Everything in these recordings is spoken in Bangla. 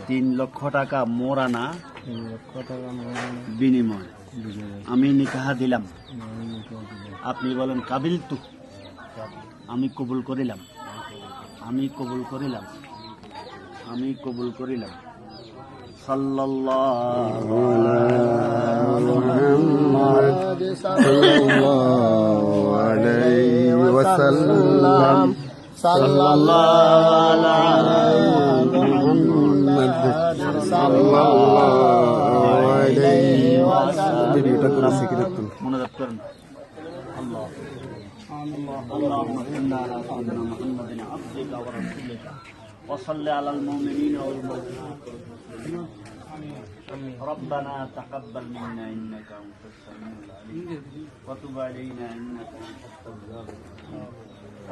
3 লক্ষ টাকা মোরানা বিনিময় আমি নিকাহ দিলাম। আপনি বলেন কাবিল তু, আমি কবুল করিলাম, আমি কবুল করিলাম, আমি কবুল করিলাম। সাল্লাল্লাহু আলাইহি ওয়াসাল্লাম, সাল্লাল্লাহু আলাইহি ওয়াসাল্লাম। মুনাজাত করেন। আল্লাহ اللهم صل على سيدنا محمد عبدك ورسولك وصل على المؤمنين والمؤمنات ربنا تقبل منا انك انت السميع العليم وتب علينا انك انت التواب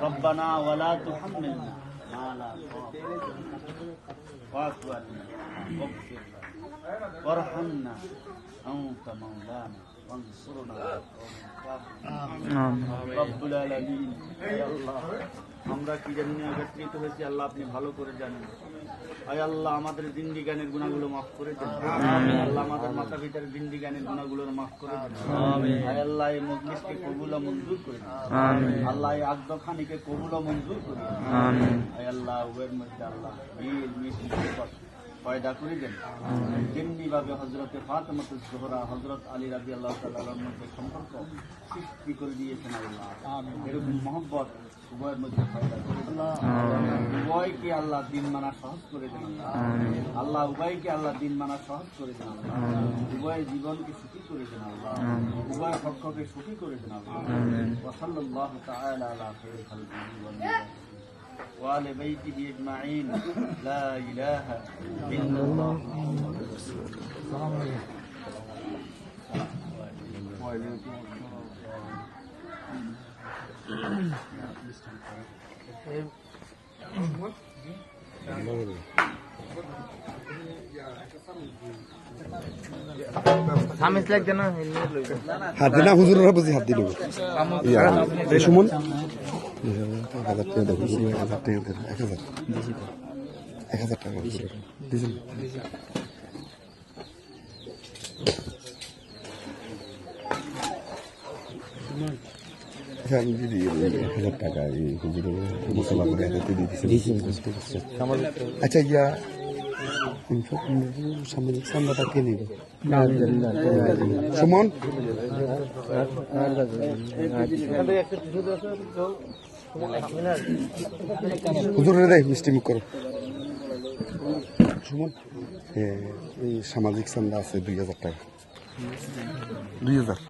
ربنا ولا تحملنا ما لا طاقة واعف عنا واغفر لنا وارحمنا انت مولانا وانصرنا على القوم الكافرين رب العالمين يا الله আমরা কি জানি না একত্রিত হয়েছি আল্লাহ আপনি ভালো করে জানেন। আয় আল্লাহ আমাদের জিন্দিগানের গুনাহগুলো মাফ করে দেন। আমিন। আল্লাহ আমাদের মাতা পিতার জিন্দিগানের গুনাহগুলো মাফ করে দেন। আমিন। আয় আল্লাহ এই মজলিসকে কবুল ও মঞ্জুর করে দেন। আমিন। আল্লাহ এই আকদখানিকে কবুল ও মঞ্জুর করে দেন। আমিন। আয় আল্লাহ ওর মধ্যে আল্লাহ মিল মিশিয়ে পয়দা করে দেন। যেমনি ভাবে হযরতে ফাতেমাতুজ জোহরা হযরত আলী রাদিয়াল্লাহু তাআলা এর মধ্যে সম্পর্ক সৃষ্টি করে দিয়েছেন আল্লাহ, এরকম মহব্বত উভয়ের মধ্যে পয়দা করে দেন। উভয়কে আল্লাহ দিন মানা সহজ করে দেন। আল্লাহ উভয়কে আল্লাহ দিন মানা সহজ করে দেন। উভয় জীবনকে সুখী করে দেন। আল্লাহ উভয় পক্ষকে সুখী করে দেন। আল্লাহ ওয়া সাল্লাল্লাহু তাআলা আলা খায়রিল খালকি ওয়া وآل بيته أجمعين لا إله إلا الله. হাত দিনা হুজুরের বুঝি হাত দিল সুমন 1000 টাকা দেবো, 1000 টাকা দেবো, 1000 টাকা দিয়েছেন। আমি দিদি 1000 টাকা এই হুজুরের মশলা করে হাতে দিয়েছি। আচ্ছা ইয়া সামাজিক চান্দাটা কে নিবে? সুমন হুজুরের দেখ মিষ্টি মুখ করো। সুমন এই সামাজিক চান্দা আছে 2000 টাকা, 2000।